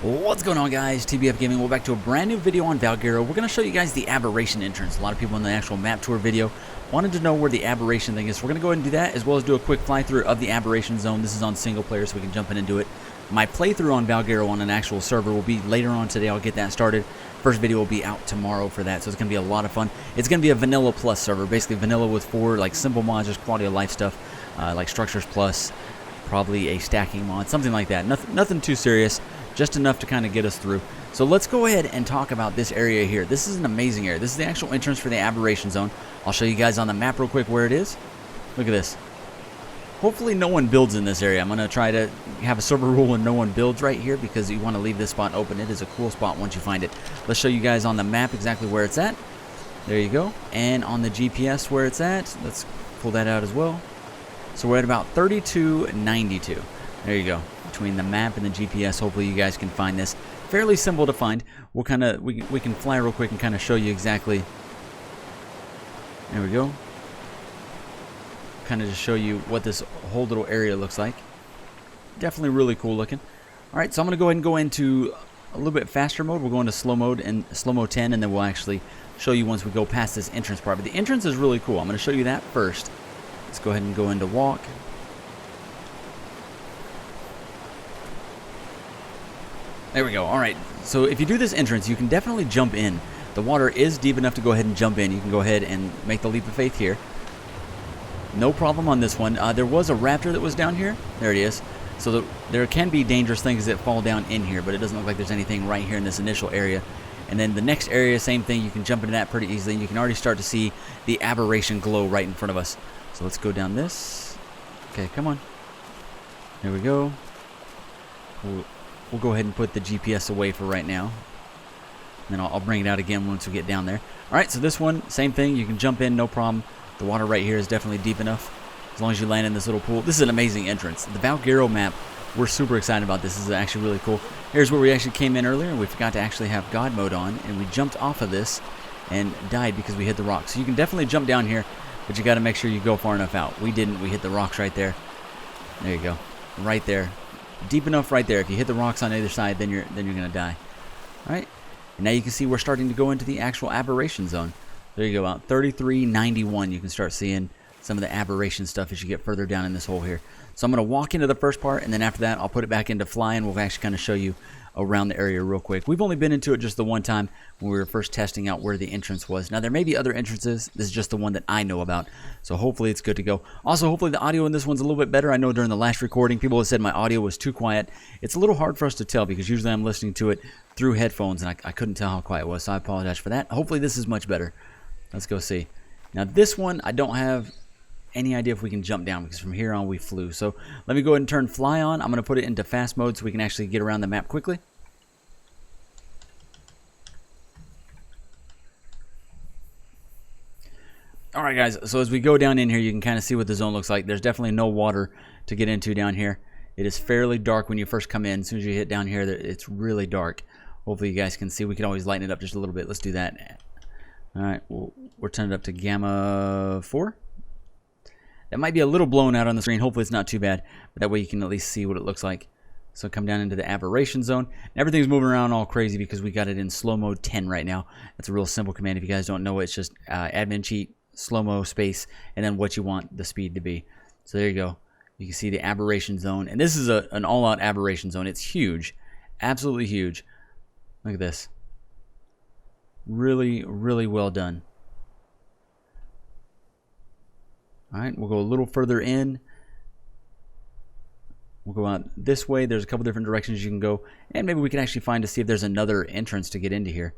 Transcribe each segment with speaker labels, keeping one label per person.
Speaker 1: What's going on, guys? TBF Gaming. We're back to a brand new video on Valguero. We're going to show you guys the Aberration entrance. A lot of people in the actual map tour video wanted to know where the Aberration thing is. So we're going to go ahead and do that, as well as do a quick fly-through of the Aberration Zone. This is on single player, so we can jump in and do it. My playthrough on Valguero on an actual server will be later on today. I'll get that started. First video will be out tomorrow for that, so it's going to be a lot of fun. It's going to be a vanilla plus server, basically vanilla with 4 like simple mods, just quality of life stuff, like structures plus, probably a stacking mod, something like that. Nothing too serious. Just enough to kind of get us through. So let's go ahead and talk about this area here. This is an amazing area. This is the actual entrance for the Aberration Zone. I'll show you guys on the map real quick where it is. Look at this. Hopefully no one builds in this area. I'm going to try to have a server rule and no one builds right here because you want to leave this spot open. It is a cool spot once you find it. Let's show you guys on the map exactly where it's at. There you go. And on the GPS where it's at. Let's pull that out as well. So we're at about 3292. There you go. Between the map and the GPS, hopefully you guys can find this. Fairly simple to find. We'll kind of we can fly real quick and kind of show you exactly. There we go. Kind of just show you what this whole little area looks like. Definitely really cool looking. All right, so I'm gonna go ahead and go into a little bit faster mode. We'll go into slow mode and slow-mo 10, and then we'll actually show you once we go past this entrance part. But the entrance is really cool. I'm gonna show you that first. Let's go ahead and go into walk. There we go. All right. So if you do this entrance, you can definitely jump in. The water is deep enough to go ahead and jump in. You can go ahead and make the leap of faith here. No problem on this one. There was a raptor that was down here. There it is. So there can be dangerous things that fall down in here, but it doesn't look like there's anything right here in this initial area. And then the next area, same thing. You can jump into that pretty easily. And you can already start to see the Aberration glow right in front of us. So let's go down this. Okay, come on. There we go. We'll go ahead and put the GPS away for right now. And then I'll bring it out again once we get down there. Alright, so this one, same thing. You can jump in, no problem. The water right here is definitely deep enough. As long as you land in this little pool. This is an amazing entrance. The Valguero map, we're super excited about this. This is actually really cool. Here's where we actually came in earlier, and we forgot to actually have God mode on. And we jumped off of this and died because we hit the rocks. So you can definitely jump down here, but you got to make sure you go far enough out. We didn't. We hit the rocks right there. There you go. Right there. Deep enough right there. If you hit the rocks on either side, then you're gonna die. All right, and now you can see we're starting to go into the actual Aberration Zone. There you go, out 3391. You can start seeing some of the Aberration stuff as you get further down in this hole here. So I'm gonna walk into the first part, and then after that, I'll put it back into fly, and we'll actually kind of show you around the area real quick. We've only been into it just the one time when we were first testing out where the entrance was. Now there may be other entrances. This is just the one that I know about, so hopefully it's good to go. Also, hopefully the audio in this one's a little bit better. I know during the last recording people have said my audio was too quiet. It's a little hard for us to tell because usually I'm listening to it through headphones and I couldn't tell how quiet it was, so I apologize for that. Hopefully this is much better. Let's go see. Now this one I don't have any idea if we can jump down because from here on we flew. So let me go ahead and turn fly on. I'm going to put it into fast mode so we can actually get around the map quickly. Alright guys, so as we go down in here, you can kind of see what the zone looks like. There's definitely no water to get into down here. It is fairly dark when you first come in. As soon as you hit down here, it's really dark. Hopefully you guys can see. We can always lighten it up just a little bit. Let's do that. Alright, we're turning it up to gamma 4. That might be a little blown out on the screen. Hopefully it's not too bad. But that way you can at least see what it looks like. So come down into the Aberration Zone. Everything's moving around all crazy because we got it in slow mode 10 right now. That's a real simple command. If you guys don't know it, it's just admin cheat, slow-mo space, and then what you want the speed to be. So there you go. You can see the Aberration Zone. And this is an all-out Aberration Zone. It's huge. Absolutely huge. Look at this. Really, really well done. Alright, we'll go a little further in. We'll go out this way. There's a couple different directions you can go. And maybe we can actually find to see if there's another entrance to get into here.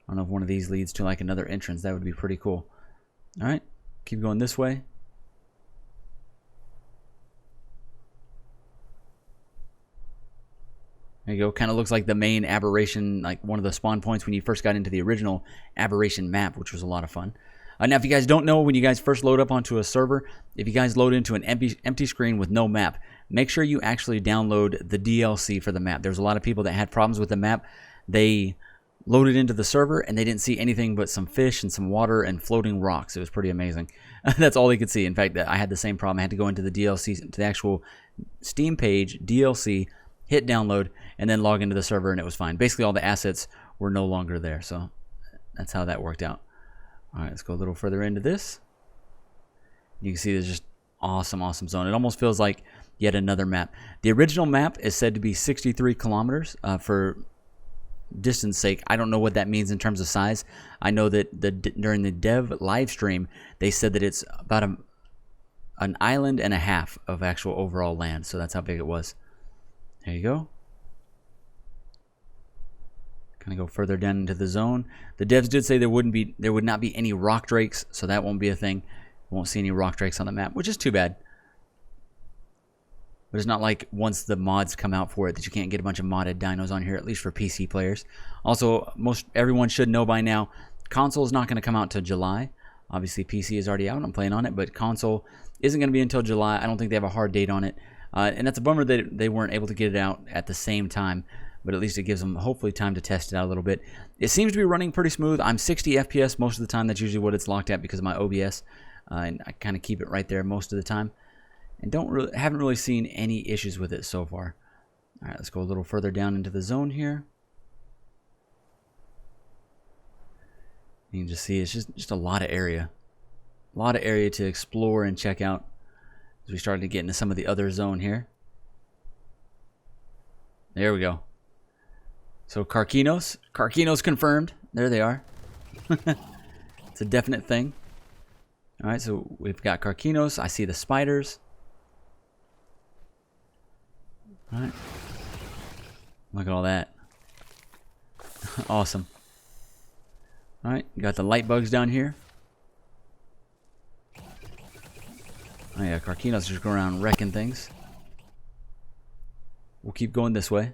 Speaker 1: I don't know if one of these leads to like another entrance. That would be pretty cool. Alright, keep going this way. There you go. Kind of looks like the main Aberration, like one of the spawn points when you first got into the original Aberration map, which was a lot of fun. Now, if you guys don't know, when you guys first load up onto a server, if you guys load into an empty screen with no map, make sure you actually download the DLC for the map. There's a lot of people that had problems with the map. They loaded into the server and they didn't see anything but some fish and some water and floating rocks. It was pretty amazing. That's all they could see. In fact, I had the same problem. I had to go into the DLC, to the actual Steam page, DLC, hit download, and then log into the server, and it was fine. Basically, all the assets were no longer there, so that's how that worked out. All right, let's go a little further into this. You can see there's just awesome zone. It almost feels like yet another map. The original map is said to be 63 kilometers for distance sake. I don't know what that means in terms of size. I know that during the dev live stream, they said that it's about an island and a half of actual overall land. So that's how big it was. There you go. Kind of go further down into the zone. The devs did say there would not be any rock drakes, so that won't be a thing. Won't see any rock drakes on the map, which is too bad. But it's not like once the mods come out for it that you can't get a bunch of modded dinos on here, at least for PC players. Also, everyone should know by now, console is not going to come out till July. Obviously, PC is already out. I'm playing on it, but console isn't going to be until July. I don't think they have a hard date on it. And that's a bummer that they weren't able to get it out at the same time. But at least it gives them hopefully time to test it out a little bit. It seems to be running pretty smooth. I'm 60 FPS most of the time. That's usually what it's locked at because of my OBS. And I kind of keep it right there most of the time. And haven't really seen any issues with it so far. All right, let's go a little further down into the zone here. You can just see it's just a lot of area. A lot of area to explore and check out as we started to get into some of the other zone here. There we go. So Carquinos confirmed. There they are. It's a definite thing. All right, so we've got Carquinos. I see the spiders. All right. Look at all that. Awesome. All right, got the light bugs down here. Oh yeah, Carquinos just go around wrecking things. We'll keep going this way.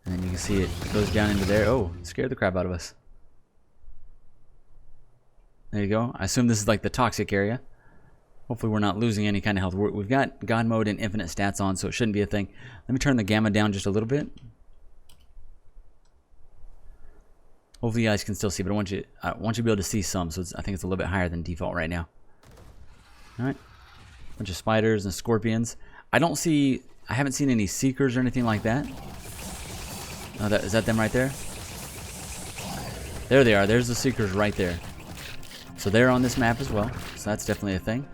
Speaker 1: And you can see it goes down into there. Oh, it scared the crap out of us. There you go. I assume this is like the toxic area. Hopefully we're not losing any kind of health. We've got God mode and infinite stats on, so it shouldn't be a thing. Let me turn the gamma down just a little bit. Hopefully you guys can still see, but I want you to be able to see some, so I think it's a little bit higher than default right now. All right. Bunch of spiders and scorpions. I haven't seen any seekers or anything like that. Oh, is that them right there? There they are. There's the seekers right there. So they're on this map as well. So that's definitely a thing.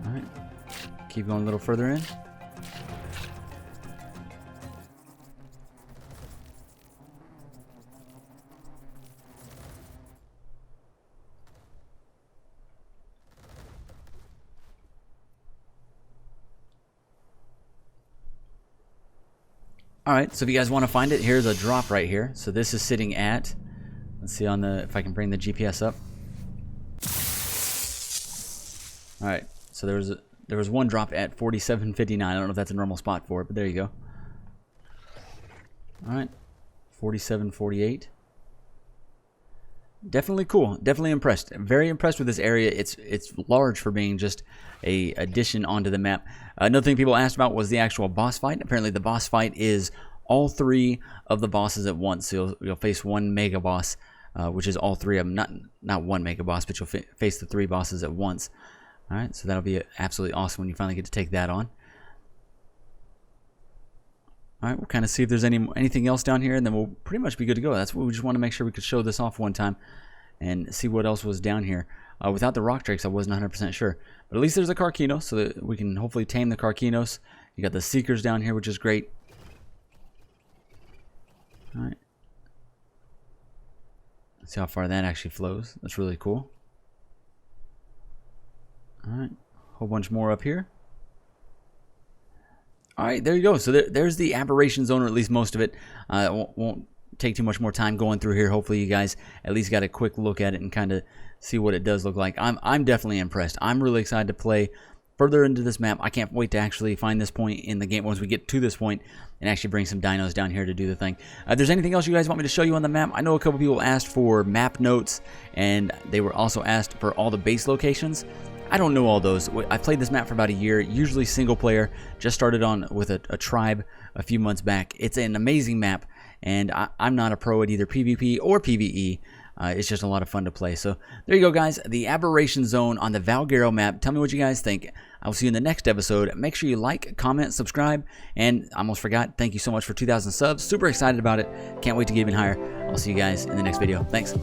Speaker 1: Alright. Keep going a little further in. Alright, so if you guys want to find it, here's a drop right here. So this is sitting at, let's see if I can bring the GPS up. Alright, so there was one drop at 47.59. I don't know if that's a normal spot for it, but there you go. Alright, 47.48. Definitely cool. Definitely impressed. Very impressed with this area. It's large for being just a addition onto the map. Another thing people asked about was the actual boss fight. Apparently the boss fight is all three of the bosses at once. So you'll face one mega boss, which is all three of them. Not one mega boss, but you'll face the three bosses at once. All right, so that'll be absolutely awesome when you finally get to take that on. All right, we'll kind of see if there's anything else down here, and then we'll pretty much be good to go. That's what we just want to make sure we could show this off one time and see what else was down here. Without the rock drakes, I wasn't 100% sure. But at least there's a Carquinos, so that we can hopefully tame the Carquinos. You got the Seekers down here, which is great. All right. Let's see how far that actually flows. That's really cool. All right, whole bunch more up here. All right, there you go. So there's the Aberration Zone, or at least most of it. Won't take too much more time going through here. Hopefully you guys at least got a quick look at it and kind of see what it does look like. I'm definitely impressed. I'm really excited to play further into this map. I can't wait to actually find this point in the game once we get to this point and actually bring some dinos down here to do the thing. If there's anything else you guys want me to show you on the map, I know a couple people asked for map notes, and they were also asked for all the base locations. I don't know all those. I played this map for about a year, usually single player. Just started on with a tribe a few months back. It's an amazing map, and I'm not a pro at either PvP or PvE. It's just a lot of fun to play. So there you go, guys. The Aberration Zone on the Valguero map. Tell me what you guys think. I will see you in the next episode. Make sure you like, comment, subscribe, and I almost forgot, thank you so much for 2,000 subs. Super excited about it. Can't wait to get even higher. I'll see you guys in the next video. Thanks.